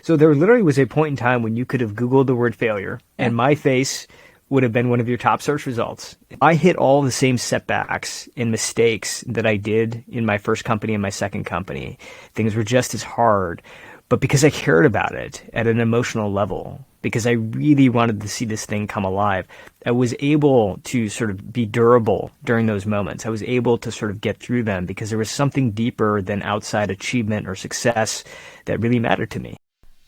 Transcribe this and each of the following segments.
So there literally was a point in time when you could have Googled the word failure and my face would have been one of your top search results. I hit all the same setbacks and mistakes that I did in my first company and my second company. Things were just as hard, but because I cared about it at an emotional level, because I really wanted to see this thing come alive, I was able to sort of be durable during those moments. I was able to sort of get through them because there was something deeper than outside achievement or success that really mattered to me.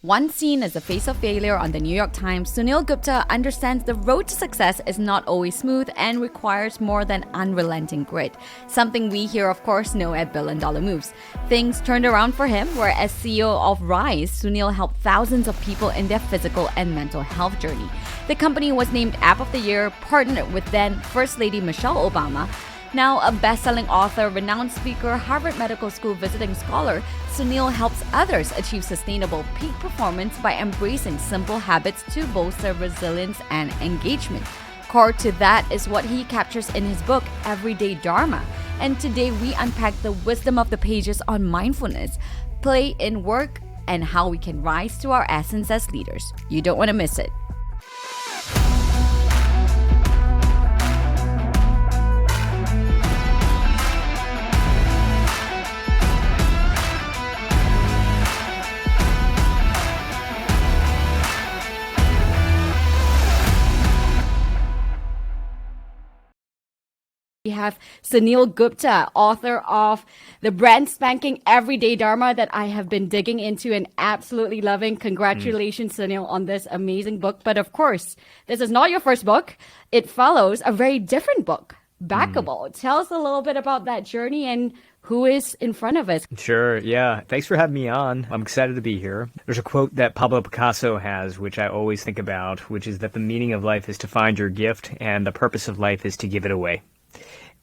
Once seen as the face of failure on the New York Times, Suneel Gupta understands the road to success is not always smooth and requires more than unrelenting grit. Something we here, of course, know at Billion Dollar Moves. Things turned around for him, where as CEO of Rise, Suneel helped thousands of people in their physical and mental health journey. The company was named App of the Year, partnered with then First Lady Michelle Obama. Now a best-selling author, renowned speaker, Harvard Medical School visiting scholar, Suneel helps others achieve sustainable peak performance by embracing simple habits to bolster resilience and engagement. Core to that is what he captures in his book, Everday Dharma. And today we unpack the wisdom of the pages on mindfulness, play in work, and how we can rise to our essence as leaders. You don't want to miss it. We have Suneel Gupta, author of the brand spanking Everday Dharma that I have been digging into and absolutely loving. Congratulations, Suneel, on this amazing book. But of course, this is not your first book. It follows a very different book, Backable. Tell us a little bit about that journey and who is in front of us. Sure, yeah. Thanks for having me on. I'm excited to be here. There's a quote that Pablo Picasso has, which I always think about, which is that the meaning of life is to find your gift and the purpose of life is to give it away.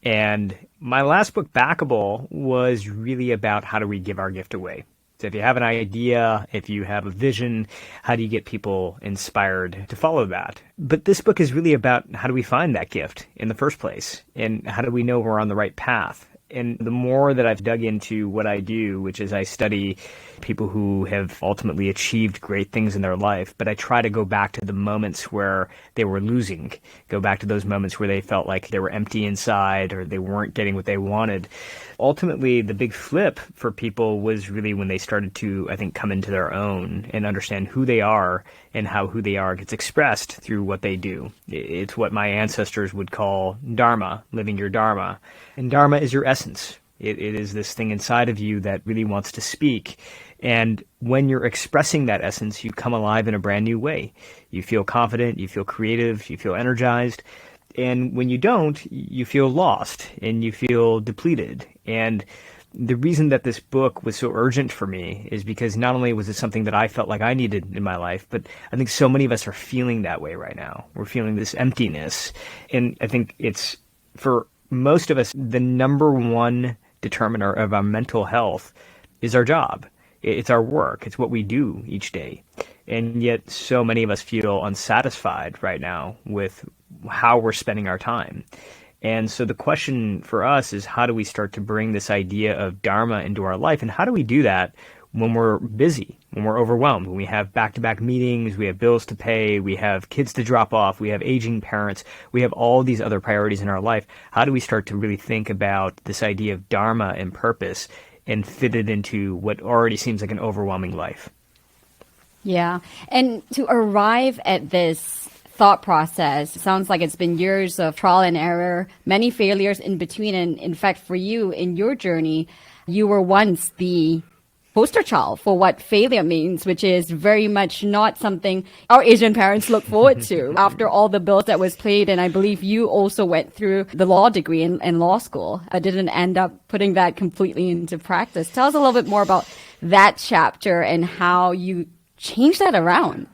And my last book, Backable, was really about how do we give our gift away. So if you have an idea, if you have a vision, how do you get people inspired to follow that? But this book is really about how do we find that gift in the first place? And how do we know we're on the right path? And the more that I've dug into what I do, which is I study people who have ultimately achieved great things in their life, but I try to go back to the moments where they were losing, go back to those moments where they felt like they were empty inside or they weren't getting what they wanted. Ultimately, the big flip for people was really when they started to, I think, come into their own and understand who they are and how who they are gets expressed through what they do. It's what my ancestors would call Dharma, living your Dharma. And Dharma is your essence. It is this thing inside of you that really wants to speak. And when you're expressing that essence, you come alive in a brand new way. You feel confident, you feel creative, you feel energized. And when you don't, you feel lost and you feel depleted. And the reason that this book was so urgent for me is because not only was it something that I felt like I needed in my life, but I think so many of us are feeling that way right now. We're feeling this emptiness. And I think it's, for most of us, the number one determiner of our mental health is our job. It's our work. It's what we do each day. And yet so many of us feel unsatisfied right now with how we're spending our time. And so the question for us is, how do we start to bring this idea of Dharma into our life? And how do we do that when we're busy, when we're overwhelmed, when we have back-to-back meetings, we have bills to pay, we have kids to drop off, we have aging parents, we have all these other priorities in our life? How do we start to really think about this idea of Dharma and purpose and fit it into what already seems like an overwhelming life? Yeah. And to arrive at this thought process, sounds like it's been years of trial and error, many failures in between. And in fact, for you in your journey, you were once the poster child for what failure means, which is very much not something our Asian parents look forward to after all the bills that was paid. And I believe you also went through the law degree in law school. I didn't end up putting that completely into practice. Tell us a little bit more about that chapter and how you changed that around.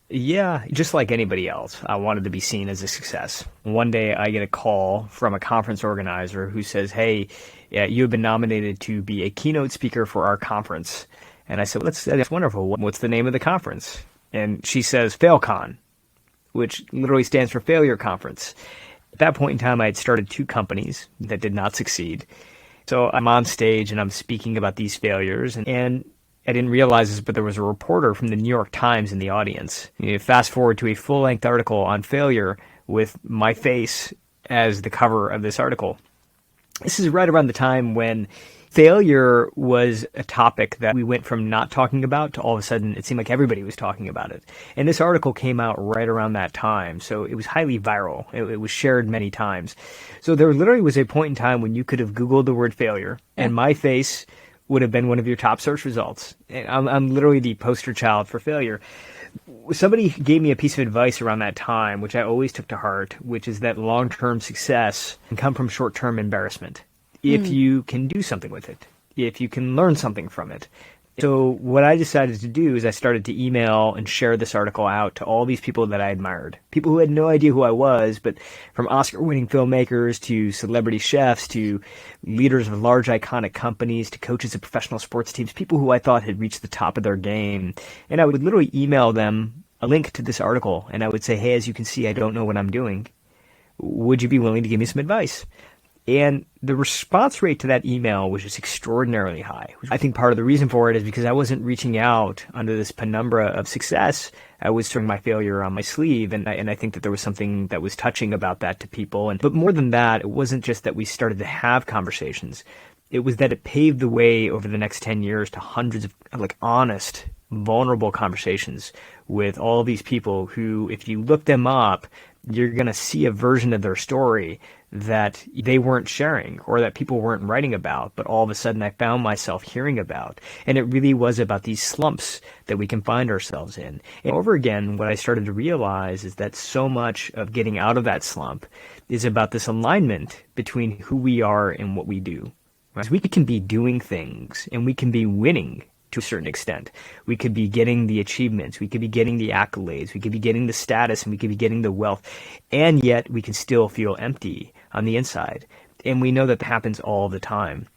Yeah, just like anybody else, I wanted to be seen as a success. One day I get a call from a conference organizer who says, hey, you have been nominated to be a keynote speaker for our conference. And I said, that's wonderful. What's the name of the conference? And she says, FailCon, which literally stands for Failure Conference. At that point in time, I had started 2 companies that did not succeed. So I'm on stage and I'm speaking about these failures. And I didn't realize this, but there was a reporter from the New York Times in the audience. Fast forward to a full-length article on failure with my face as the cover of this article. This is right around the time when failure was a topic that we went from not talking about to all of a sudden it seemed like everybody was talking about it. And this article came out right around that time, so it was highly viral. It was shared many times. So there literally was a point in time when you could have Googled the word failure, and my face would have been one of your top search results. I'm literally the poster child for failure. Somebody gave me a piece of advice around that time, which I always took to heart, which is that long-term success can come from short-term embarrassment if you can do something with it, if you can learn something from it. So what I decided to do is I started to email and share this article out to all these people that I admired, people who had no idea who I was, but from Oscar-winning filmmakers to celebrity chefs to leaders of large iconic companies to coaches of professional sports teams, people who I thought had reached the top of their game. And I would literally email them a link to this article, and I would say, hey, as you can see, I don't know what I'm doing. Would you be willing to give me some advice? And the response rate to that email was just extraordinarily high. I think part of the reason for it is because I wasn't reaching out under this penumbra of success. I was throwing my failure on my sleeve, and I think that there was something that was touching about that to people. But more than that, it wasn't just that we started to have conversations. It was that it paved the way over the next 10 years to hundreds of honest, vulnerable conversations with all these people who, if you look them up, you're going to see a version of their story that they weren't sharing or that people weren't writing about, but all of a sudden I found myself hearing about. And it really was about these slumps that we can find ourselves in. And over again, what I started to realize is that so much of getting out of that slump is about this alignment between who we are and what we do. Right? We can be doing things and we can be winning to a certain extent. We could be getting the achievements, we could be getting the accolades, we could be getting the status, and we could be getting the wealth, and yet we can still feel empty on the inside. And we know that happens all the time.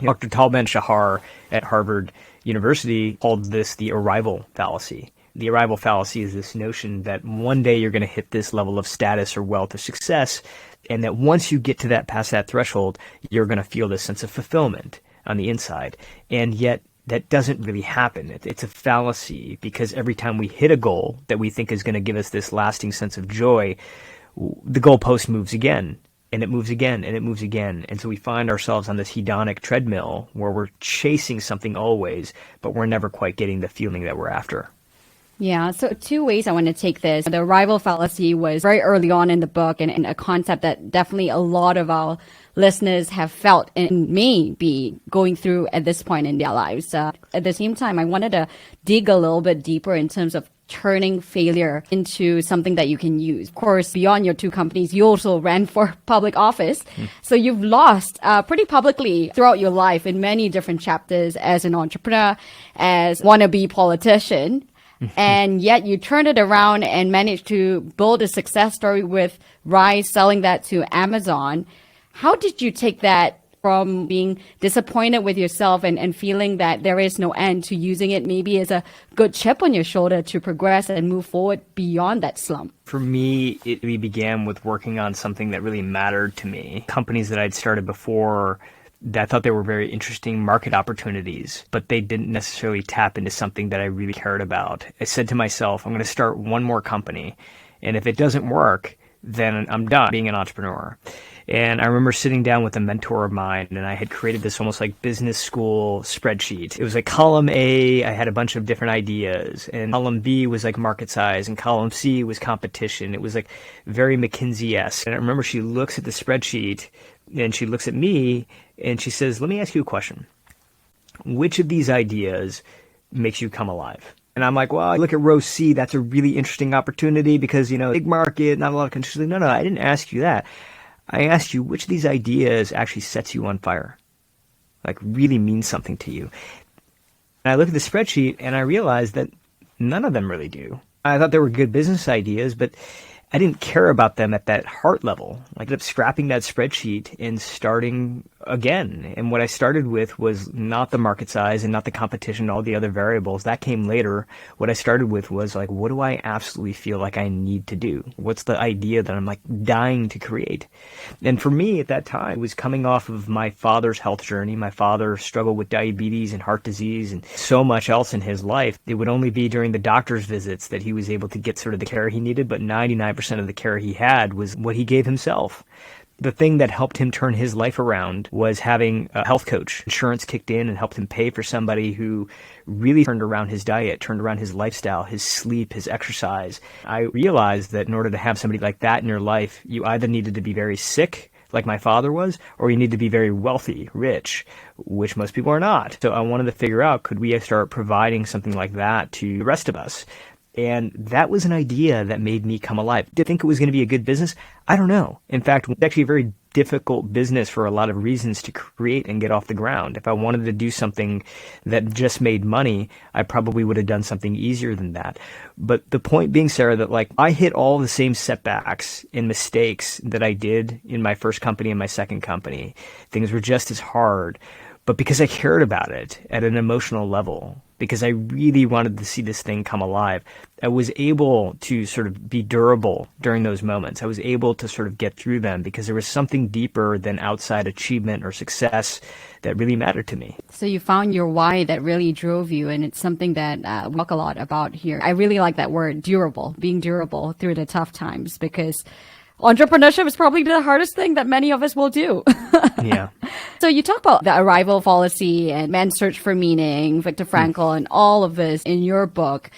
Dr. Tal Ben-Shahar at Harvard University called this the arrival fallacy. The arrival fallacy is this notion that one day you're going to hit this level of status or wealth or success, and that once you get to that, past that threshold, you're going to feel this sense of fulfillment on the inside. And yet that doesn't really happen. It's a fallacy, because every time we hit a goal that we think is going to give us this lasting sense of joy, the goalpost moves again, and it moves again, and it moves again. And so we find ourselves on this hedonic treadmill where we're chasing something always, but we're never quite getting the feeling that we're after. Yeah, so two ways I want to take this. The arrival fallacy was very early on in the book, and a concept that definitely a lot of our listeners have felt and may be going through at this point in their lives. At the same time, I wanted to dig a little bit deeper in terms of turning failure into something that you can use. Of course, beyond your two companies, you also ran for public office. So you've lost pretty publicly throughout your life in many different chapters as an entrepreneur, as wannabe politician. And yet you turned it around and managed to build a success story with Rise, selling that to Amazon. How did you take that from being disappointed with yourself and feeling that there is no end to using it maybe as a good chip on your shoulder to progress and move forward beyond that slump? For me, it really began with working on something that really mattered to me. Companies that I'd started before that I thought they were very interesting market opportunities, but they didn't necessarily tap into something that I really cared about. I said to myself, I'm going to start one more company, and if it doesn't work, then I'm done being an entrepreneur. And I remember sitting down with a mentor of mine, and I had created this almost like business school spreadsheet. It was like column A, I had a bunch of different ideas, and column B was like market size, and column C was competition. It was like very McKinsey-esque. And I remember she looks at the spreadsheet, and she looks at me, and she says, let me ask you a question. Which of these ideas makes you come alive? And I'm like, well, I look at row C, that's a really interesting opportunity because, big market, not a lot of countries. No, I didn't ask you that. I asked you which of these ideas actually sets you on fire, like really means something to you. And I look at the spreadsheet and I realized that none of them really do. I thought they were good business ideas, but I didn't care about them at that heart level. I ended up scrapping that spreadsheet and starting again. And what I started with was not the market size and not the competition, all the other variables. That came later. What I started with was like, what do I absolutely feel like I need to do? What's the idea that I'm like dying to create? And for me at that time, it was coming off of my father's health journey. My father struggled with diabetes and heart disease and so much else in his life. It would only be during the doctor's visits that he was able to get sort of the care he needed, but 99% of the care he had was what he gave himself. The thing that helped him turn his life around was having a health coach. Insurance kicked in and helped him pay for somebody who really turned around his diet, turned around his lifestyle, his sleep, his exercise. I realized that in order to have somebody like that in your life, you either needed to be very sick, like my father was, or you need to be very wealthy, rich, which most people are not. So I wanted to figure out, could we start providing something like that to the rest of us? And that was an idea that made me come alive. Did I think it was going to be a good business? I don't know. In fact, it's actually a very difficult business for a lot of reasons to create and get off the ground. If I wanted to do something that just made money, I probably would have done something easier than that. But the point being, Sarah, that like I hit all the same setbacks and mistakes that I did in my first company and my second company. Things were just as hard. But because I cared about it at an emotional level, because I really wanted to see this thing come alive, I was able to sort of be durable during those moments. I was able to sort of get through them because there was something deeper than outside achievement or success that really mattered to me. So you found your why that really drove you, and it's something that we talk a lot about here. I really like that word, durable, being durable through the tough times, because entrepreneurship is probably the hardest thing that many of us will do. Yeah. So you talk about the arrival fallacy and man's search for meaning, Viktor Frankl, and all of this in your book.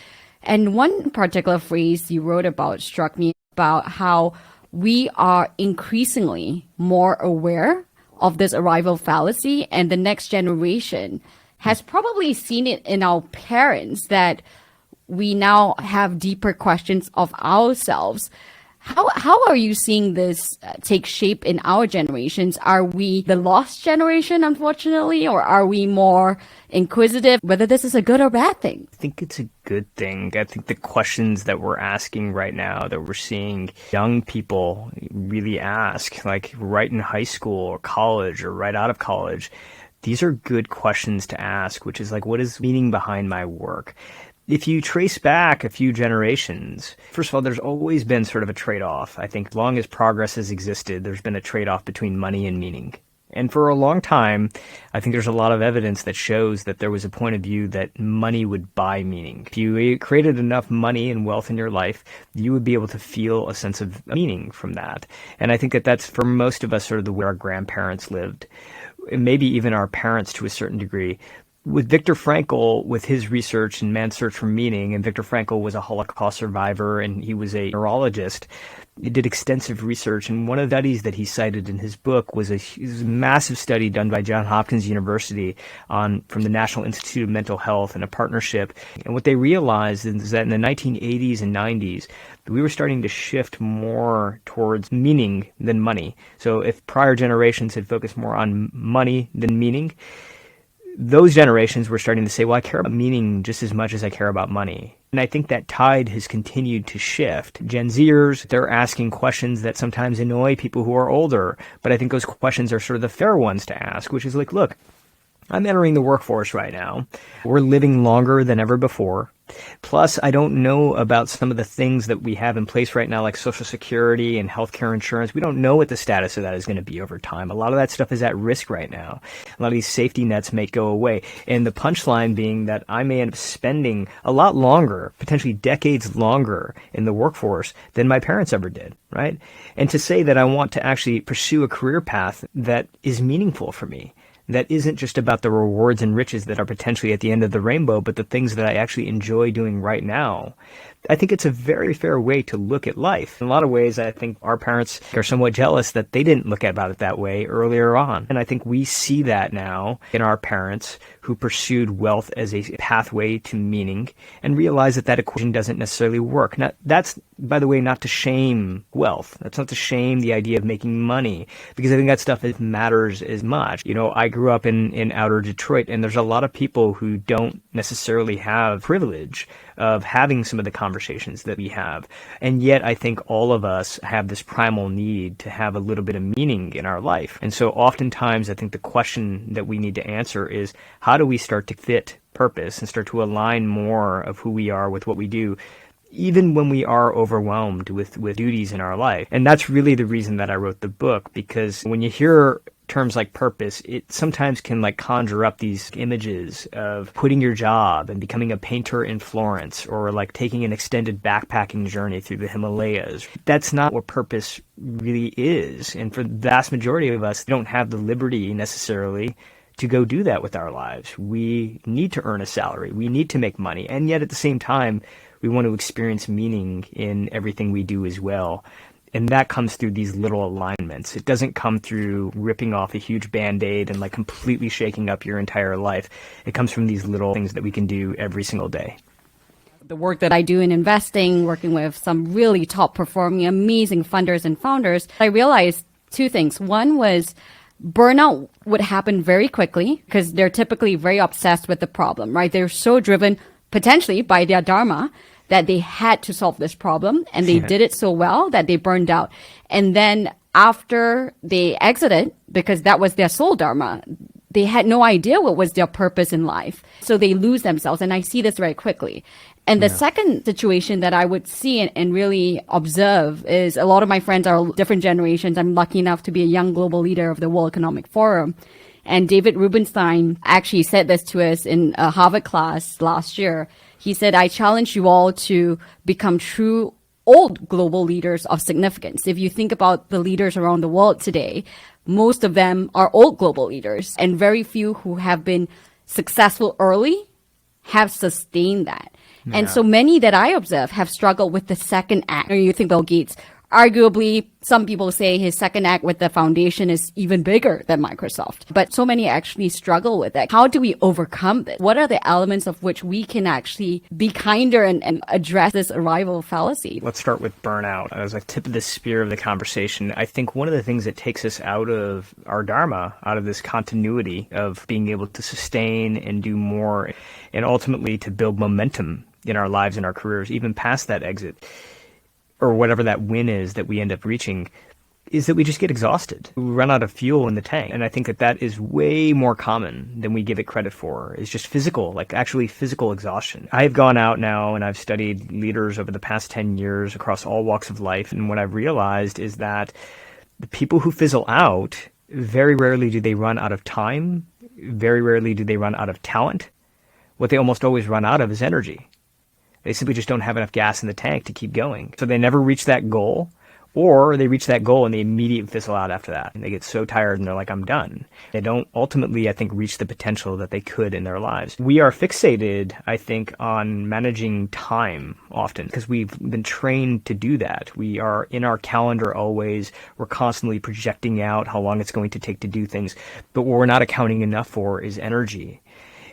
And one particular phrase you wrote about struck me about how we are increasingly more aware of this arrival fallacy, and the next generation has probably seen it in our parents, that we now have deeper questions of ourselves. How are you seeing this take shape in our generations? Are we the lost generation, unfortunately, or are we more inquisitive, whether this is a good or bad thing? I think it's a good thing. I think the questions that we're asking right now, that we're seeing young people really ask, like right in high school or college or right out of college, these are good questions to ask, which is like, what is meaning behind my work? If you trace back a few generations, first of all, there's always been sort of a trade-off. I think as long as progress has existed, there's been a trade-off between money and meaning. And for a long time, I think there's a lot of evidence that shows that there was a point of view that money would buy meaning. If you created enough money and wealth in your life, you would be able to feel a sense of meaning from that. And I think that that's, for most of us, sort of the way our grandparents lived, and maybe even our parents to a certain degree. With Viktor Frankl, with his research in man's search for meaning, and Viktor Frankl was a Holocaust survivor and he was a neurologist, he did extensive research, and one of the studies that he cited in his book was a massive study done by Johns Hopkins University from the National Institute of Mental Health and a partnership. And what they realized is that in the 1980s and 90s, we were starting to shift more towards meaning than money. So if prior generations had focused more on money than meaning, those generations were starting to say, well, I care about meaning just as much as I care about money. And I think that tide has continued to shift. Gen Zers, they're asking questions that sometimes annoy people who are older, but I think those questions are sort of the fair ones to ask, which is like, look, I'm entering the workforce right now. We're living longer than ever before. Plus, I don't know about some of the things that we have in place right now, like Social Security and healthcare insurance. We don't know what the status of that is going to be over time. A lot of that stuff is at risk right now. A lot of these safety nets may go away. And the punchline being that I may end up spending a lot longer, potentially decades longer in the workforce than my parents ever did, right? And to say that I want to actually pursue a career path that is meaningful for me, that isn't just about the rewards and riches that are potentially at the end of the rainbow, but the things that I actually enjoy doing right now. I think it's a very fair way to look at life. In a lot of ways, I think our parents are somewhat jealous that they didn't look about it that way earlier on. And I think we see that now in our parents who pursued wealth as a pathway to meaning and realize that that equation doesn't necessarily work. Now, that's, by the way, not to shame wealth. That's not to shame the idea of making money, because I think that stuff matters as much. You know, I grew up in outer Detroit, and there's a lot of people who don't necessarily have privilege of having some of the conversations that we have. And yet I think all of us have this primal need to have a little bit of meaning in our life. And so oftentimes I think the question that we need to answer is, how do we start to fit purpose and start to align more of who we are with what we do, even when we are overwhelmed with duties in our life? And that's really the reason that I wrote the book, because when you hear terms like purpose, it sometimes can like conjure up these images of quitting your job and becoming a painter in Florence, or like taking an extended backpacking journey through the Himalayas. That's not what purpose really is. And for the vast majority of us, we don't have the liberty necessarily to go do that with our lives. We need to earn a salary. We need to make money. And yet at the same time, we want to experience meaning in everything we do as well. And that comes through these little alignments. It doesn't come through ripping off a huge Band-Aid and like completely shaking up your entire life. It comes from these little things that we can do every single day. The work that I do in investing, working with some really top performing, amazing funders and founders, I realized two things. One was burnout would happen very quickly because they're typically very obsessed with the problem, right? They're so driven potentially by their dharma that they had to solve this problem, and they did it so well that they burned out. And then after they exited, because that was their soul dharma, they had no idea what was their purpose in life. So they lose themselves. And I see this very quickly. And the second situation that I would see and really observe is a lot of my friends are different generations. I'm lucky enough to be a young global leader of the World Economic Forum. And David Rubenstein actually said this to us in a Harvard class last year. He said, I challenge you all to become true old global leaders of significance. If you think about the leaders around the world today, most of them are old global leaders, and very few who have been successful early have sustained that. Yeah. And so many that I observe have struggled with the second act. Or you think Bill Gates, arguably, some people say his second act with the foundation is even bigger than Microsoft. But so many actually struggle with that. How do we overcome this? What are the elements of which we can actually be kinder and address this arrival fallacy? Let's start with burnout. As a tip of the spear of the conversation, I think one of the things that takes us out of our dharma, out of this continuity of being able to sustain and do more, and ultimately to build momentum in our lives and our careers, even past that exit, or whatever that win is that we end up reaching, is that we just get exhausted. We run out of fuel in the tank. And I think that that is way more common than we give it credit for. It's just physical, like actually physical exhaustion. I've gone out now and I've studied leaders over the past 10 years across all walks of life. And what I've realized is that the people who fizzle out, very rarely do they run out of time. Very rarely do they run out of talent. What they almost always run out of is energy. They simply just don't have enough gas in the tank to keep going. So they never reach that goal, or they reach that goal and they immediately fizzle out after that. And they get so tired and they're like, I'm done. They don't ultimately, I think, reach the potential that they could in their lives. We are fixated, I think, on managing time often because we've been trained to do that. We are in our calendar always. We're constantly projecting out how long it's going to take to do things. But what we're not accounting enough for is energy.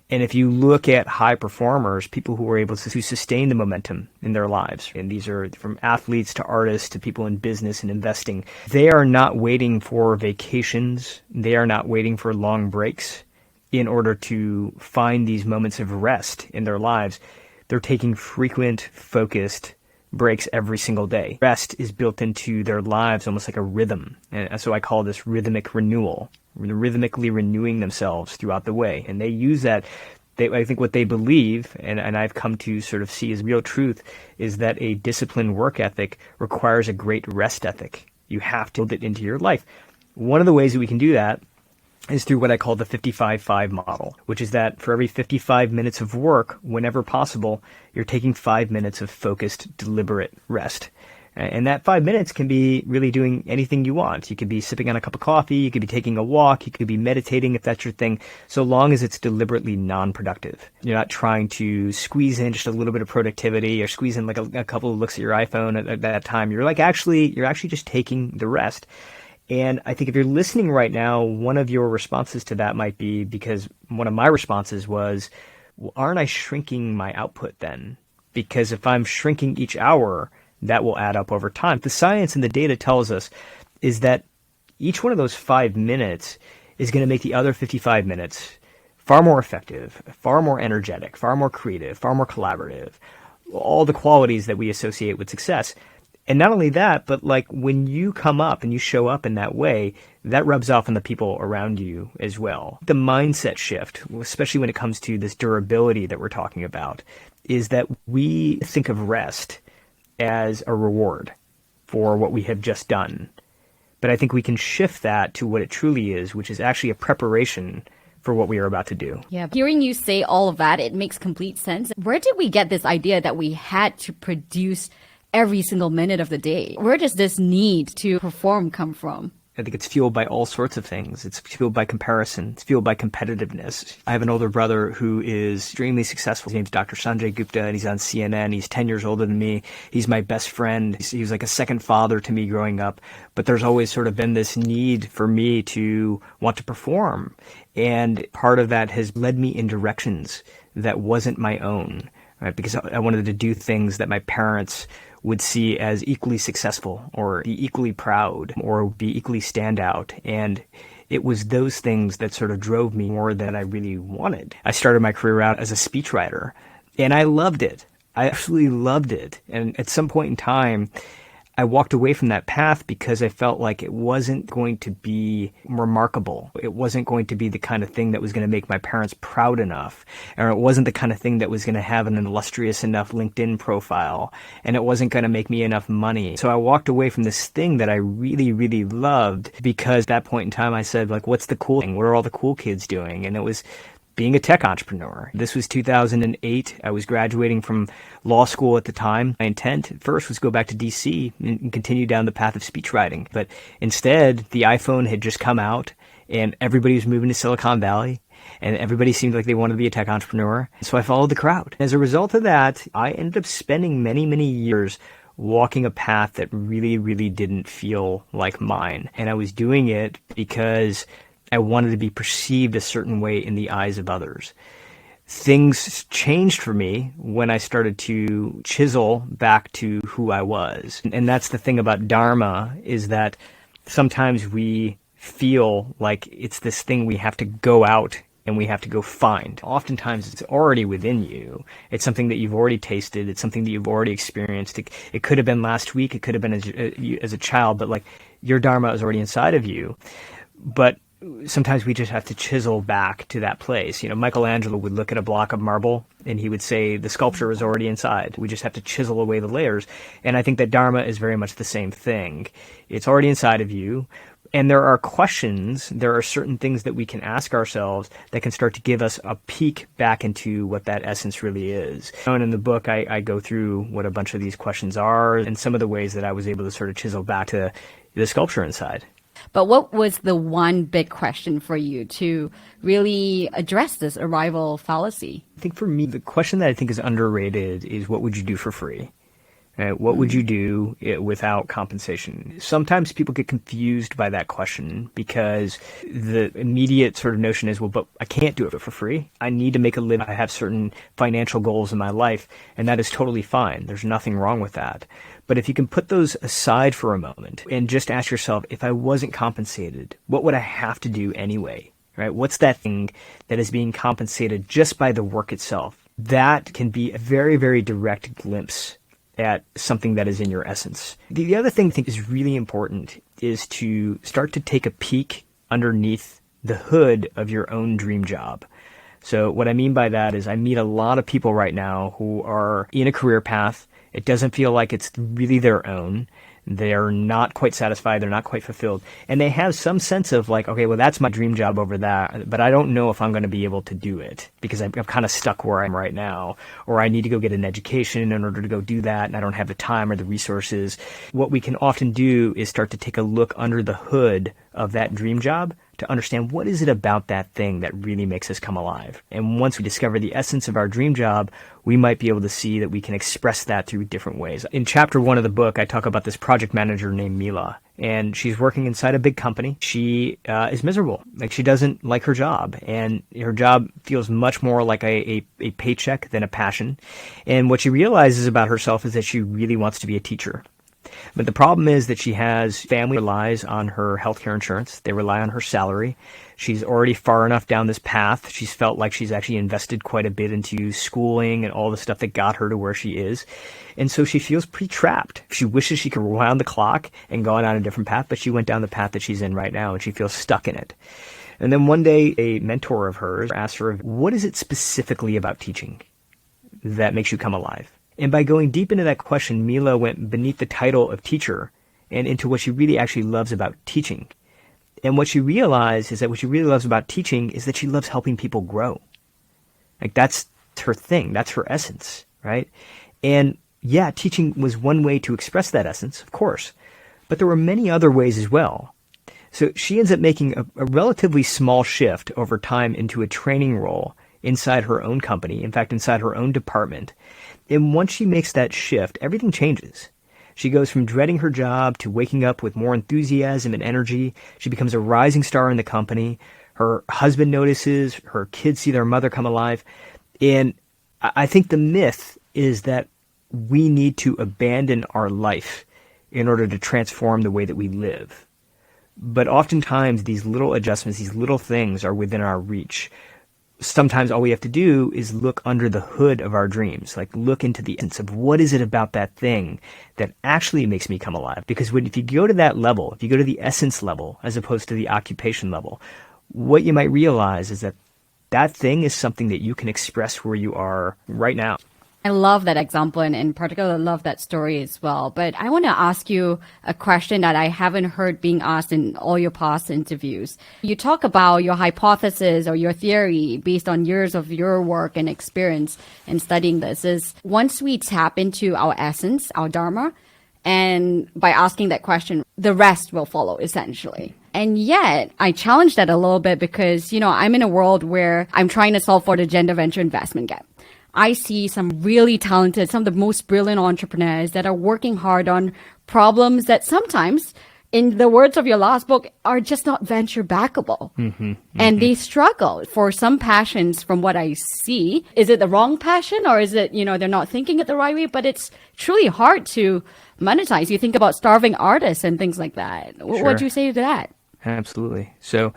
And if you look at high performers, people who are able to sustain the momentum in their lives, and these are from athletes to artists to people in business and investing, they are not waiting for vacations. They are not waiting for long breaks in order to find these moments of rest in their lives. They're taking frequent, focused breaks every single day. Rest is built into their lives almost like a rhythm. And so I call this rhythmic renewal. They're rhythmically renewing themselves throughout the way. And they use that. I think what they believe, and I've come to sort of see as real truth, is that a disciplined work ethic requires a great rest ethic. You have to build it into your life. One of the ways that we can do that is through what I call the 55-5 model, which is that for every 55 minutes of work, whenever possible, you're taking 5 minutes of focused, deliberate rest. And that 5 minutes can be really doing anything you want. You could be sipping on a cup of coffee, you could be taking a walk, you could be meditating if that's your thing, so long as it's deliberately non-productive. You're not trying to squeeze in just a little bit of productivity or squeeze in like a couple of looks at your iPhone at that time. You're actually just taking the rest. And I think if you're listening right now, one of your responses to that might be, because one of my responses was, well, aren't I shrinking my output then? Because if I'm shrinking each hour, that will add up over time. The science and the data tells us is that each one of those 5 minutes is going to make the other 55 minutes far more effective, far more energetic, far more creative, far more collaborative, all the qualities that we associate with success. And not only that, but like when you come up and you show up in that way, that rubs off on the people around you as well. The mindset shift, especially when it comes to this durability that we're talking about, is that we think of rest as a reward for what we have just done. But I think we can shift that to what it truly is, which is actually a preparation for what we are about to do. Yeah, hearing you say all of that, it makes complete sense. Where did we get this idea that we had to produce every single minute of the day? Where does this need to perform come from? I think it's fueled by all sorts of things. It's fueled by comparison. It's fueled by competitiveness. I have an older brother who is extremely successful. His name's Dr. Sanjay Gupta, and he's on CNN. He's 10 years older than me. He's my best friend. He was like a second father to me growing up. But there's always sort of been this need for me to want to perform. And part of that has led me in directions that wasn't my own, right? Because I wanted to do things that my parents would see as equally successful or be equally proud or be equally standout. And it was those things that sort of drove me more than I really wanted. I started my career out as a speechwriter, and I loved it. I absolutely loved it. And at some point in time, I walked away from that path because I felt like it wasn't going to be remarkable. It wasn't going to be the kind of thing that was going to make my parents proud enough. Or it wasn't the kind of thing that was going to have an illustrious enough LinkedIn profile. And it wasn't going to make me enough money. So I walked away from this thing that I really, really loved because at that point in time I said, like, what's the cool thing? What are all the cool kids doing? And it was being a tech entrepreneur. This was 2008. I was graduating from law school at the time. My intent at first was to go back to DC and continue down the path of speechwriting. But instead, the iPhone had just come out and everybody was moving to Silicon Valley and everybody seemed like they wanted to be a tech entrepreneur. So I followed the crowd. As a result of that, I ended up spending many, many years walking a path that really, really didn't feel like mine. And I was doing it because I wanted to be perceived a certain way in the eyes of others. Things changed for me when I started to chisel back to who I was. And that's the thing about Dharma, is that sometimes we feel like it's this thing we have to go out and we have to go find. Oftentimes it's already within you. It's something that you've already tasted. It's something that you've already experienced. It could have been last week. It could have been as a child, but like your Dharma is already inside of you. But sometimes we just have to chisel back to that place. You know, Michelangelo would look at a block of marble and he would say the sculpture is already inside. We just have to chisel away the layers. And I think that Dharma is very much the same thing. It's already inside of you. And there are questions, there are certain things that we can ask ourselves that can start to give us a peek back into what that essence really is. And in the book, I go through what a bunch of these questions are and some of the ways that I was able to sort of chisel back to the sculpture inside. But what was the one big question for you to really address this arrival fallacy? I think for me, the question that I think is underrated is what would you do for free? Right? What would you do without compensation? Sometimes people get confused by that question because the immediate sort of notion is, well, but I can't do it for free. I need to make a living. I have certain financial goals in my life, and that is totally fine. There's nothing wrong with that. But if you can put those aside for a moment and just ask yourself, if I wasn't compensated, what would I have to do anyway? Right? What's that thing that is being compensated just by the work itself? That can be a very, very direct glimpse at something that is in your essence. The other thing I think is really important is to start to take a peek underneath the hood of your own dream job. So what I mean by that is I meet a lot of people right now who are in a career path. It doesn't feel like it's really their own. They're not quite satisfied. They're not quite fulfilled. And they have some sense of like, okay, well, that's my dream job over that, but I don't know if I'm going to be able to do it because I'm kind of stuck where I'm right now, or I need to go get an education in order to go do that, and I don't have the time or the resources. What we can often do is start to take a look under the hood of that dream job to understand what is it about that thing that really makes us come alive. And once we discover the essence of our dream job, we might be able to see that we can express that through different ways. In chapter 1 of the book, I talk about this project manager named Mila, and she's working inside a big company. She is miserable. Like, she doesn't like her job, and her job feels much more like a paycheck than a passion. And what she realizes about herself is that she really wants to be a teacher. But the problem is that she has family relies on her healthcare insurance. They rely on her salary. She's already far enough down this path. She's felt like she's actually invested quite a bit into schooling and all the stuff that got her to where she is. And so she feels pretty trapped. She wishes she could rewind the clock and go on a different path, but she went down the path that she's in right now, and she feels stuck in it. And then one day, a mentor of hers asked her, what is it specifically about teaching that makes you come alive? And by going deep into that question, Mila went beneath the title of teacher and into what she really actually loves about teaching. And what she realized is that what she really loves about teaching is that she loves helping people grow. Like, that's her thing. That's her essence, right? And yeah, teaching was one way to express that essence, of course. But there were many other ways as well. So she ends up making a relatively small shift over time into a training role inside her own company, in fact, inside her own department. And once she makes that shift, everything changes. She goes from dreading her job to waking up with more enthusiasm and energy. She becomes a rising star in the company. Her husband notices. Her kids see their mother come alive. And I think the myth is that we need to abandon our life in order to transform the way that we live. But oftentimes these little adjustments, these little things are within our reach. Sometimes all we have to do is look under the hood of our dreams, like look into the essence of what is it about that thing that actually makes me come alive. Because if you go to that level, if you go to the essence level as opposed to the occupation level, what you might realize is that that thing is something that you can express where you are right now. I love that example, and in particular, I love that story as well. But I want to ask you a question that I haven't heard being asked in all your past interviews. You talk about your hypothesis or your theory based on years of your work and experience in studying this is once we tap into our essence, our Dharma, and by asking that question, the rest will follow, essentially. And yet, I challenge that a little bit because, I'm in a world where I'm trying to solve for the gender venture investment gap. I see some really talented, some of the most brilliant entrepreneurs that are working hard on problems that sometimes, in the words of your last book, are just not venture backable. And they struggle for some passions from what I see. Is it the wrong passion or is it, they're not thinking it the right way? But it's truly hard to monetize. You think about starving artists and things like that. Sure. What do you say to that? Absolutely. So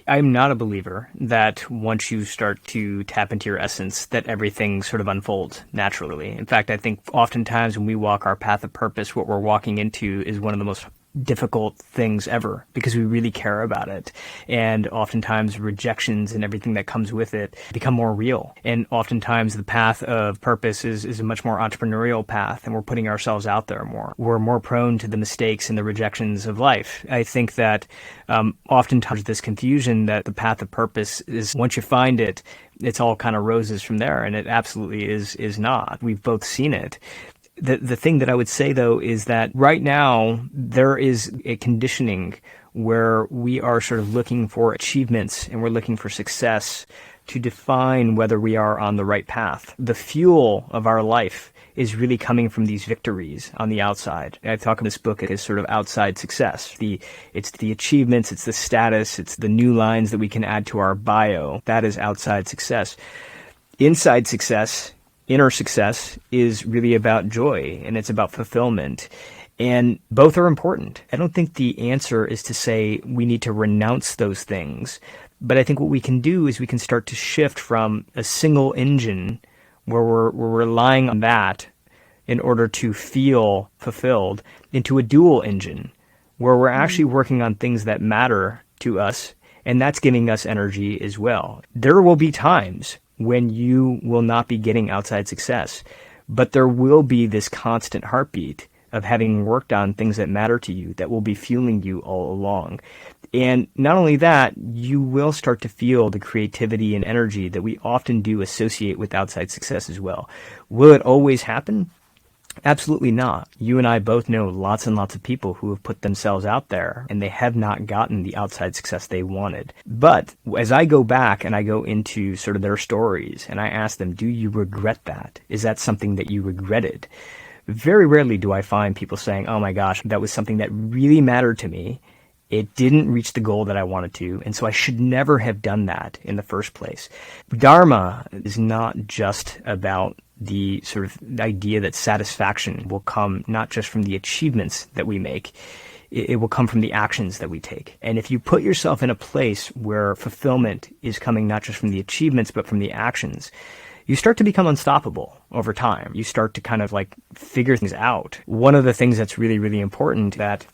I'm not a believer that once you start to tap into your essence, that everything sort of unfolds naturally. In fact, I think oftentimes when we walk our path of purpose, what we're walking into is one of the most difficult things ever because we really care about it. And oftentimes rejections and everything that comes with it become more real. And oftentimes the path of purpose is a much more entrepreneurial path, and we're putting ourselves out there more. We're more prone to the mistakes and the rejections of life. I think that oftentimes this confusion that the path of purpose is once you find it, it's all kind of roses from there. And it absolutely is not. We've both seen it. The thing that I would say, though, is that right now there is a conditioning where we are sort of looking for achievements and we're looking for success to define whether we are on the right path. The fuel of our life is really coming from these victories on the outside. I talk in this book as sort of outside success. It's the achievements, it's the status, it's the new lines that we can add to our bio. That is outside success. Inside success, inner success is really about joy and it's about fulfillment. And both are important. I don't think the answer is to say we need to renounce those things. But I think what we can do is we can start to shift from a single engine where we're relying on that in order to feel fulfilled into a dual engine where we're actually working on things that matter to us, and that's giving us energy as well. There will be times when you will not be getting outside success, but there will be this constant heartbeat of having worked on things that matter to you that will be fueling you all along. And not only that, you will start to feel the creativity and energy that we often do associate with outside success as well. Will it always happen? Absolutely not. You and I both know lots and lots of people who have put themselves out there and they have not gotten the outside success they wanted. But as I go back and I go into sort of their stories and I ask them, do you regret that? Is that something that you regretted? Very rarely do I find people saying, oh my gosh, that was something that really mattered to me. It didn't reach the goal that I wanted to, and so I should never have done that in the first place. Dharma is not just about the sort of idea that satisfaction will come not just from the achievements that we make, it will come from the actions that we take. And if you put yourself in a place where fulfillment is coming not just from the achievements, but from the actions, you start to become unstoppable over time. You start to kind of like figure things out. One of the things that's really, really important that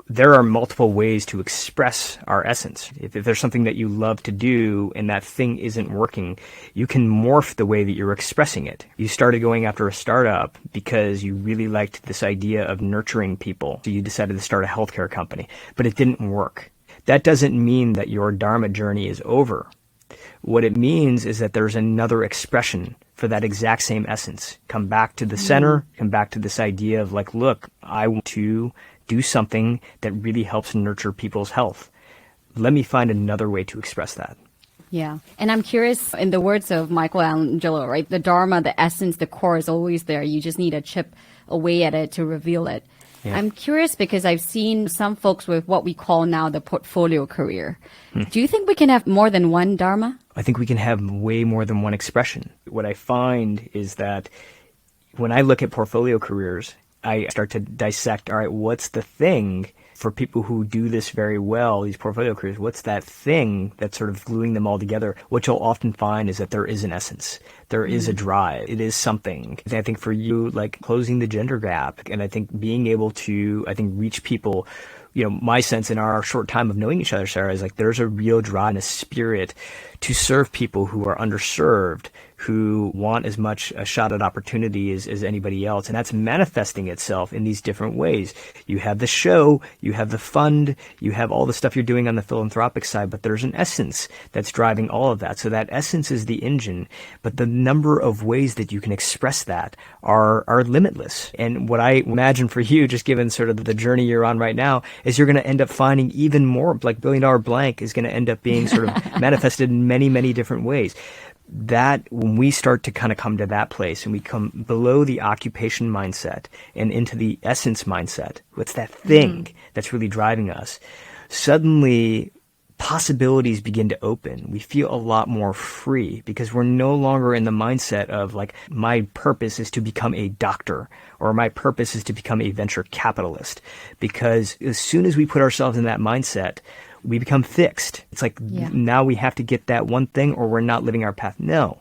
there are multiple ways to express our essence. If there's something that you love to do and that thing isn't working, you can morph the way that you're expressing it. You started going after a startup because you really liked this idea of nurturing people. So you decided to start a healthcare company, but it didn't work. That doesn't mean that your Dharma journey is over. What it means is that there's another expression for that exact same essence. Come back to the center, come back to this idea of like, look, I want to do something that really helps nurture people's health. Let me find another way to express that. Yeah. And I'm curious, in the words of Michelangelo, right? The Dharma, the essence, the core is always there. You just need to chip away at it to reveal it. Yeah. I'm curious because I've seen some folks with what we call now the portfolio career. Do you think we can have more than one Dharma? I think we can have way more than one expression. What I find is that when I look at portfolio careers, I start to dissect, all right, what's the thing for people who do this very well, these portfolio careers, what's that thing that's sort of gluing them all together? What you'll often find is that there is an essence. There is a drive. It is something. I think for you, like closing the gender gap, and I think being able to, reach people, my sense in our short time of knowing each other, Sarah, is like there's a real drive and a spirit to serve people who are underserved, who want as much a shot at opportunity as anybody else. And that's manifesting itself in these different ways. You have the show, you have the fund, you have all the stuff you're doing on the philanthropic side, but there's an essence that's driving all of that. So that essence is the engine, but the number of ways that you can express that are limitless. And what I imagine for you, just given sort of the journey you're on right now, is you're going to end up finding even more, like $1 billion blank is going to end up being sort of manifested in many, many different ways. That when we start to kind of come to that place and we come below the occupation mindset and into the essence mindset, what's that thing that's really driving us? Suddenly possibilities begin to open. We feel a lot more free because we're no longer in the mindset of like, my purpose is to become a doctor or my purpose is to become a venture capitalist. Because as soon as we put ourselves in that mindset, we become fixed. It's like now we have to get that one thing or we're not living our path. No,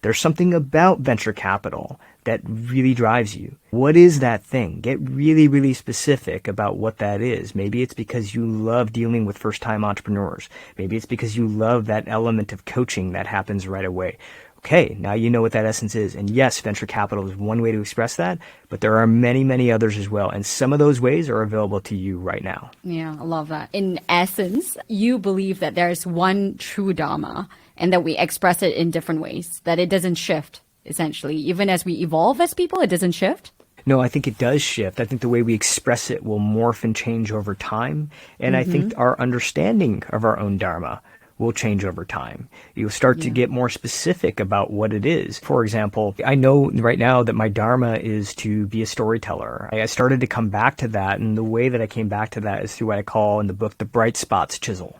there's something about venture capital that really drives you. What is that thing? Get really, really specific about what that is. Maybe it's because you love dealing with first-time entrepreneurs. Maybe it's because you love that element of coaching that happens right away. Okay, now you know what that essence is. And yes, venture capital is one way to express that, but there are many, many others as well. And some of those ways are available to you right now. Yeah, I love that. In essence, you believe that there's one true Dharma and that we express it in different ways, that it doesn't shift, essentially. Even as we evolve as people, it doesn't shift? No, I think it does shift. I think the way we express it will morph and change over time. And I think our understanding of our own Dharma will change over time. You'll start to get more specific about what it is. For example, I know right now that my Dharma is to be a storyteller. I started to come back to that, and the way that I came back to that is through what I call in the book the bright spots chisel,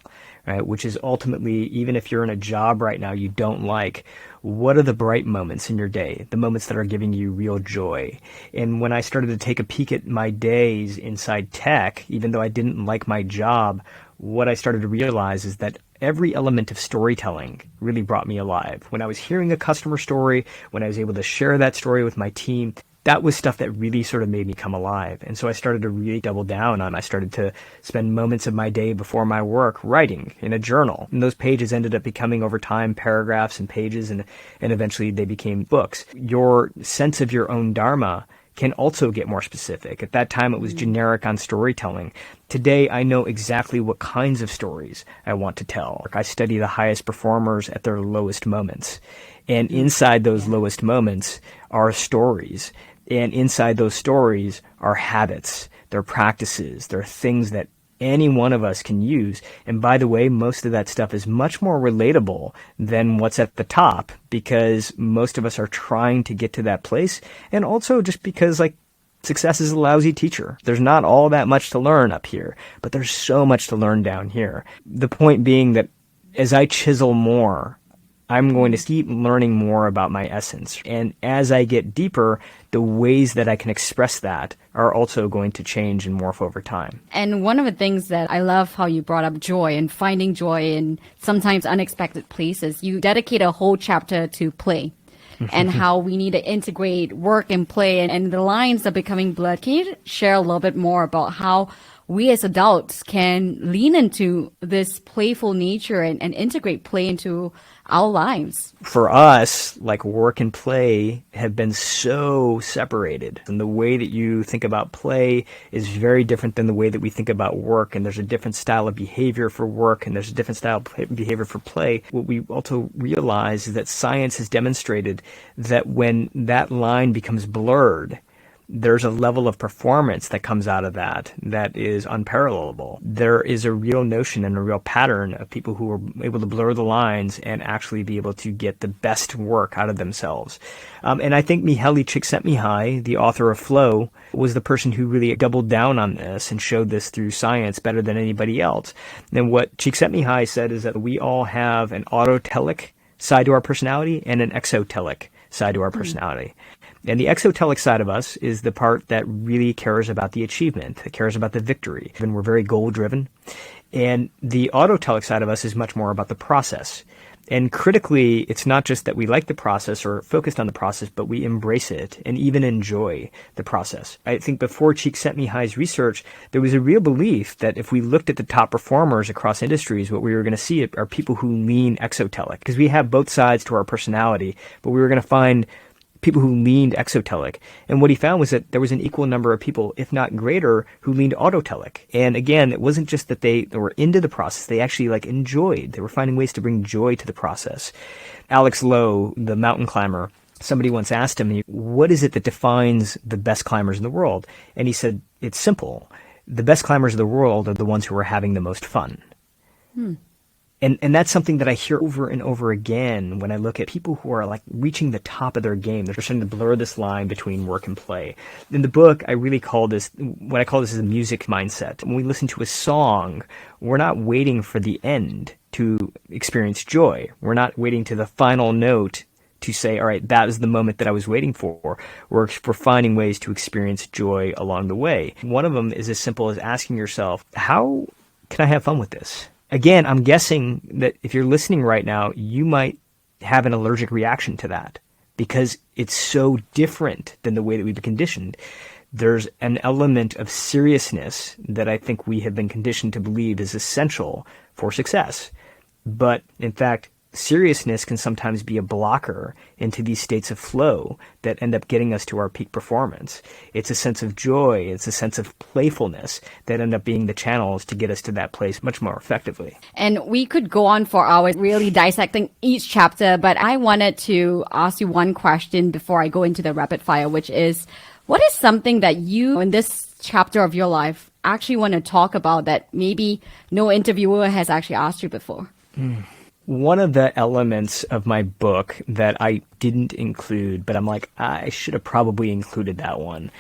right? Which is ultimately, even if you're in a job right now you don't like, what are the bright moments in your day, the moments that are giving you real joy? And when I started to take a peek at my days inside tech, even though I didn't like my job, what I started to realize is that every element of storytelling really brought me alive. When I was hearing a customer story, when I was able to share that story with my team, that was stuff that really sort of made me come alive. And so I started to really double down on, I started to spend moments of my day before my work writing in a journal. And those pages ended up becoming over time paragraphs and pages, and eventually they became books. Your sense of your own Dharma can also get more specific. At that time, it was generic on storytelling. Today, I know exactly what kinds of stories I want to tell. I study the highest performers at their lowest moments. And inside those lowest moments are stories. And inside those stories are habits, they're practices, they're things that any one of us can use. And by the way, most of that stuff is much more relatable than what's at the top, because most of us are trying to get to that place. And also just because like success is a lousy teacher. There's not all that much to learn up here, but there's so much to learn down here. The point being that as I chisel more, I'm going to keep learning more about my essence. And as I get deeper, the ways that I can express that are also going to change and morph over time. And one of the things that I love how you brought up joy and finding joy in sometimes unexpected places. You dedicate a whole chapter to play and how we need to integrate work and play, and the lines are becoming blurred. Can you share a little bit more about how we as adults can lean into this playful nature and integrate play into our lives? For us, like work and play have been so separated. And the way that you think about play is very different than the way that we think about work. And there's a different style of behavior for work, and there's a different style of behavior for play. What we also realize is that science has demonstrated that when that line becomes blurred, there's a level of performance that comes out of that is unparallelable. There is a real notion and a real pattern of people who are able to blur the lines and actually be able to get the best work out of themselves. And I think Mihaly Csikszentmihalyi, the author of Flow, was the person who really doubled down on this and showed this through science better than anybody else. And what Csikszentmihalyi said is that we all have an autotelic side to our personality and an exotelic side to our personality. And the exotelic side of us is the part that really cares about the achievement, that cares about the victory. And we're very goal-driven. And the autotelic side of us is much more about the process. And critically, it's not just that we like the process or focused on the process, but we embrace it and even enjoy the process. I think before Csikszentmihalyi's research, there was a real belief that if we looked at the top performers across industries, what we were going to see are people who lean exotelic, because we have both sides to our personality, but we were going to find people who leaned exotelic. And what he found was that there was an equal number of people, if not greater, who leaned autotelic. And again, it wasn't just that they were into the process, they actually enjoyed. They were finding ways to bring joy to the process. Alex Lowe, the mountain climber, somebody once asked him, what is it that defines the best climbers in the world? And he said, it's simple. The best climbers of the world are the ones who are having the most fun. And that's something that I hear over and over again when I look at people who are reaching the top of their game. They're starting to blur this line between work and play. In the book, I really call this, what I call this is a music mindset. When we listen to a song, we're not waiting for the end to experience joy. We're not waiting to the final note to say, all right, that is the moment that I was waiting for. We're finding ways to experience joy along the way. One of them is as simple as asking yourself, how can I have fun with this? Again, I'm guessing that if you're listening right now, you might have an allergic reaction to that because it's so different than the way that we've been conditioned. There's an element of seriousness that I think we have been conditioned to believe is essential for success. But in fact, seriousness can sometimes be a blocker into these states of flow that end up getting us to our peak performance. It's a sense of joy, it's a sense of playfulness that end up being the channels to get us to that place much more effectively. And we could go on for hours really dissecting each chapter, but I wanted to ask you one question before I go into the rapid fire, which is, what is something that you, in this chapter of your life, actually want to talk about that maybe no interviewer has actually asked you before? One of the elements of my book that I didn't include, but I'm I should have probably included that one,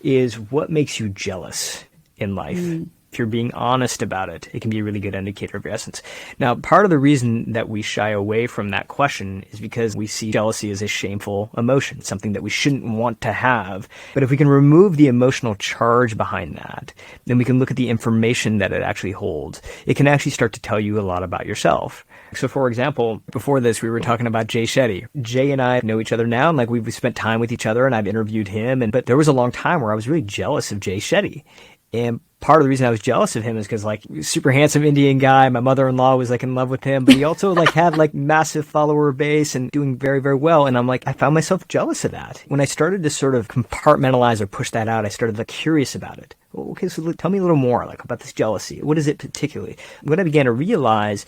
is what makes you jealous in life. If you're being honest about it, it can be a really good indicator of your essence. Now, part of the reason that we shy away from that question is because we see jealousy as a shameful emotion, something that we shouldn't want to have. But if we can remove the emotional charge behind that, then we can look at the information that it actually holds. It can actually start to tell you a lot about yourself. So, for example, before this, we were talking about Jay Shetty. Jay and I know each other now, and we've spent time with each other, and I've interviewed him. But there was a long time where I was really jealous of Jay Shetty. And part of the reason I was jealous of him is because super handsome Indian guy, my mother-in-law was in love with him, but he also had massive follower base and doing very, very well. And I'm I found myself jealous of that. When I started to sort of compartmentalize or push that out, I started curious about it. Well, okay, so tell me a little more about this jealousy. What is it particularly? What I began to realize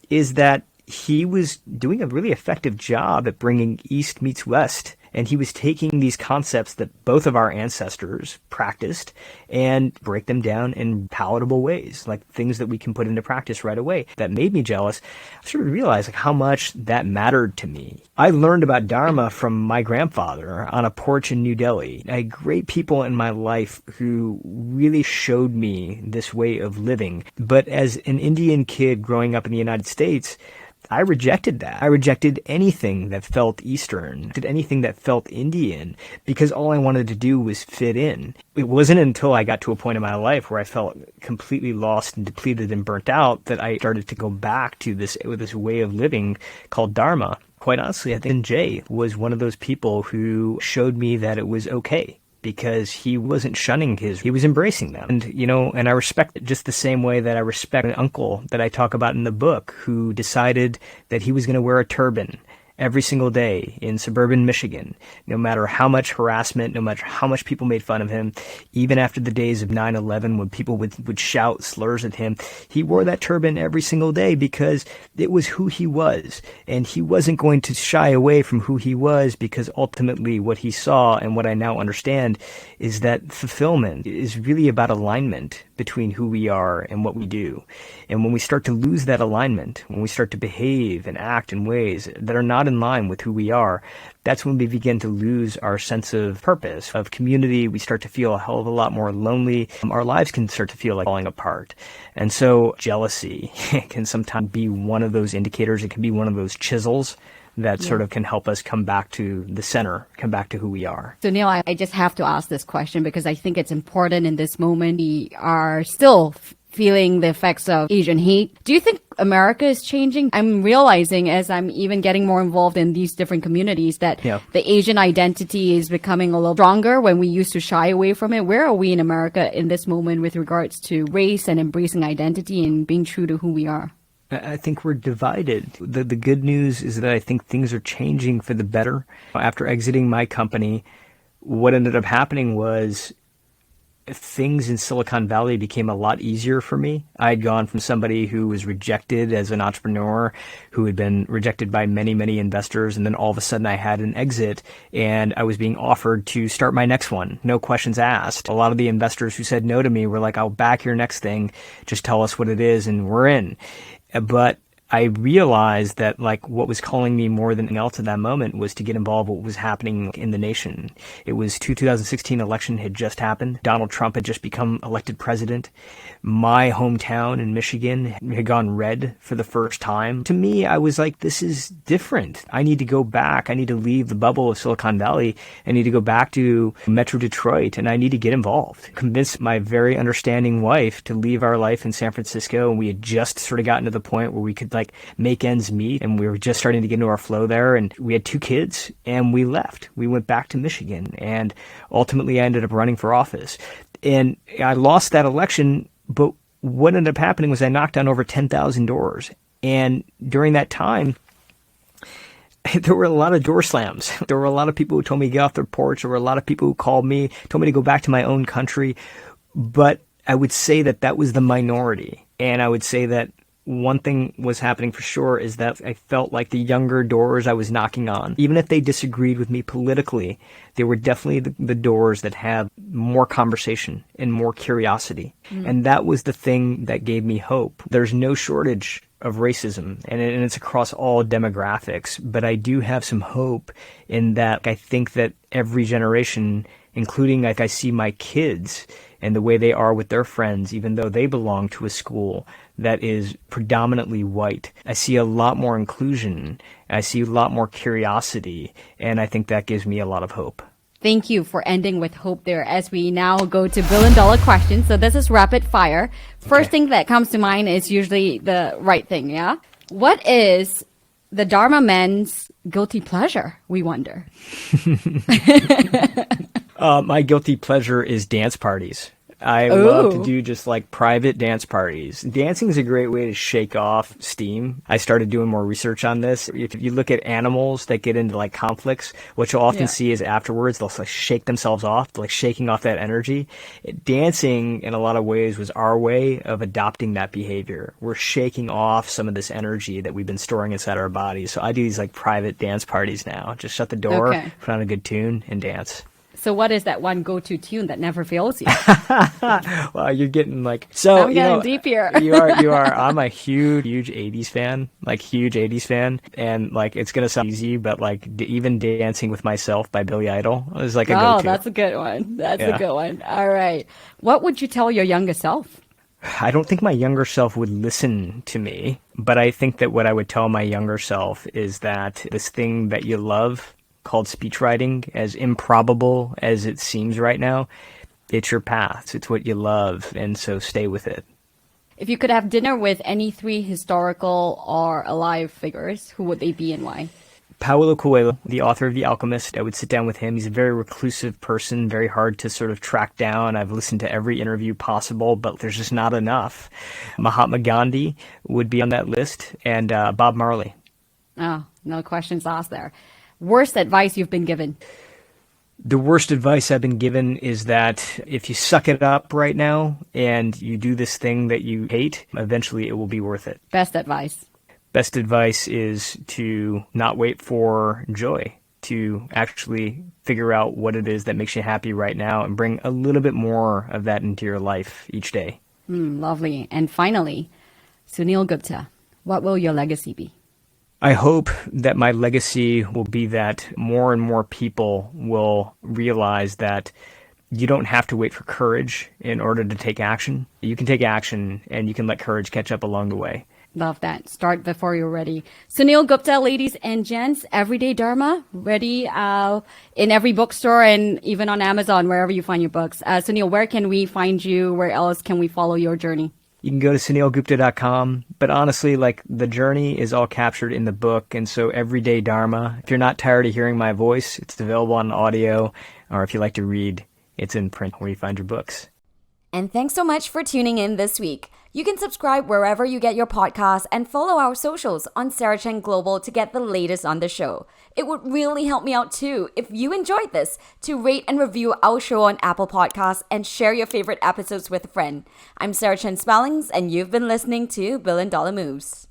is that he was doing a really effective job at bringing East meets West. And he was taking these concepts that both of our ancestors practiced and break them down in palatable ways, things that we can put into practice right away. That made me jealous. I sort of realized how much that mattered to me. I learned about Dharma from my grandfather on a porch in New Delhi. I had great people in my life who really showed me this way of living. But as an Indian kid growing up in the United States, I rejected that. I rejected anything that felt Eastern, did anything that felt Indian, because all I wanted to do was fit in. It wasn't until I got to a point in my life where I felt completely lost and depleted and burnt out that I started to go back to this way of living called Dharma. Quite honestly, I think Jay was one of those people who showed me that it was okay, because he wasn't shunning he was embracing them. And I respect it just the same way that I respect an uncle that I talk about in the book who decided that he was going to wear a turban every single day in suburban Michigan, no matter how much harassment, no matter how much people made fun of him, even after the days of 9/11 when people would shout slurs at him. He wore that turban every single day because it was who he was, and he wasn't going to shy away from who he was, because ultimately what he saw and what I now understand is that fulfillment is really about alignment between who we are and what we do. And when we start to lose that alignment, when we start to behave and act in ways that are not in line with who we are, that's when we begin to lose our sense of purpose, of community. We start to feel a hell of a lot more lonely. Our lives can start to feel like falling apart. And so jealousy can sometimes be one of those indicators. It can be one of those chisels that sort of can help us come back to the center, come back to who we are. So Neil, I just have to ask this question because I think it's important in this moment. We are still feeling the effects of Asian hate. Do you think America is changing? I'm realizing as I'm even getting more involved in these different communities that the Asian identity is becoming a little stronger when we used to shy away from it. Where are we in America in this moment with regards to race and embracing identity and being true to who we are? I think we're divided. The good news is that I think things are changing for the better. After exiting my company, what ended up happening was things in Silicon Valley became a lot easier for me. I had gone from somebody who was rejected as an entrepreneur, who had been rejected by many, many investors, and then all of a sudden I had an exit and I was being offered to start my next one. No questions asked. A lot of the investors who said no to me were like, I'll back your next thing. Just tell us what it is and we're in. But I realized that what was calling me more than anything else at that moment was to get involved with what was happening in the nation. It was 2016 election had just happened. Donald Trump had just become elected president. My hometown in Michigan had gone red for the first time. To me, I was like, this is different. I need to go back. I need to leave the bubble of Silicon Valley. I need to go back to Metro Detroit, and I need to get involved. Convinced my very understanding wife to leave our life in San Francisco, and we had just sort of gotten to the point where we could make ends meet, and we were just starting to get into our flow there, and we had 2 kids, and we left. We went back to Michigan, and ultimately I ended up running for office. And I lost that election, but what ended up happening was I knocked on over 10,000 doors. And during that time, there were a lot of door slams. There were a lot of people who told me to get off their porch. There were a lot of people who called me, told me to go back to my own country. But I would say that that was the minority. And I would say that one thing was happening for sure is that I felt like the younger doors I was knocking on, even if they disagreed with me politically, they were definitely the doors that had more conversation and more curiosity. And that was the thing that gave me hope. There's no shortage of racism, and it's across all demographics. But I do have some hope in that I think that every generation, including I see my kids and the way they are with their friends, even though they belong to a school that is predominantly white, I see a lot more inclusion. I see a lot more curiosity, and I think that gives me a lot of hope. Thank you for ending with hope there as we now go to billion-dollar questions. So this is rapid fire. First thing that comes to mind is usually the right thing, yeah? What is the Dharma men's guilty pleasure, we wonder? My guilty pleasure is dance parties. I love to do just private dance parties. Dancing is a great way to shake off steam. I started doing more research on this. If you look at animals that get into conflicts, what you'll often see is afterwards they'll shake themselves off, shaking off that energy. Dancing in a lot of ways was our way of adopting that behavior. We're shaking off some of this energy that we've been storing inside our bodies. So I do these private dance parties now. Just shut the door, put on a good tune, and dance. So what is that one go-to tune that never fails you? Well, you're getting I'm getting deep here. you are. I'm a huge 80s fan, huge 80s fan. And it's going to sound easy, but even Dancing with Myself by Billy Idol is a go-to. Oh, that's a good one. That's a good one. All right. What would you tell your younger self? I don't think my younger self would listen to me, but I think that what I would tell my younger self is that this thing that you love called speech writing, as improbable as it seems right now, it's your path. It's what you love, and so stay with it. If you could have dinner with any three historical or alive figures, who would they be and why? Paulo Coelho, the author of The Alchemist, I would sit down with him. He's a very reclusive person, very hard to sort of track down. I've listened to every interview possible, but there's just not enough. Mahatma Gandhi would be on that list, and Bob Marley. Oh, no questions asked there. Worst advice you've been given? The worst advice I've been given is that if you suck it up right now and you do this thing that you hate, eventually it will be worth it. Best advice? Best advice is to not wait for joy, to actually figure out what it is that makes you happy right now and bring a little bit more of that into your life each day. Lovely. And finally, Suneel Gupta, what will your legacy be? I hope that my legacy will be that more and more people will realize that you don't have to wait for courage in order to take action. You can take action and you can let courage catch up along the way. Love that. Start before you're ready. Suneel Gupta, ladies and gents, Everday Dharma, ready in every bookstore and even on Amazon, wherever you find your books. Suneel, where can we find you? Where else can we follow your journey? You can go to suneelgupta.com, but honestly, like, the journey is all captured in the book, and so Everday Dharma, if you're not tired of hearing my voice, it's available on audio, or if you like to read, it's in print where you find your books. And thanks so much for tuning in this week. You can subscribe wherever you get your podcasts and follow our socials on Sarah Chen Global to get the latest on the show. It would really help me out too if you enjoyed this to rate and review our show on Apple Podcasts and share your favorite episodes with a friend. I'm Sarah Chen-Spellings and you've been listening to $1 Billion Moves.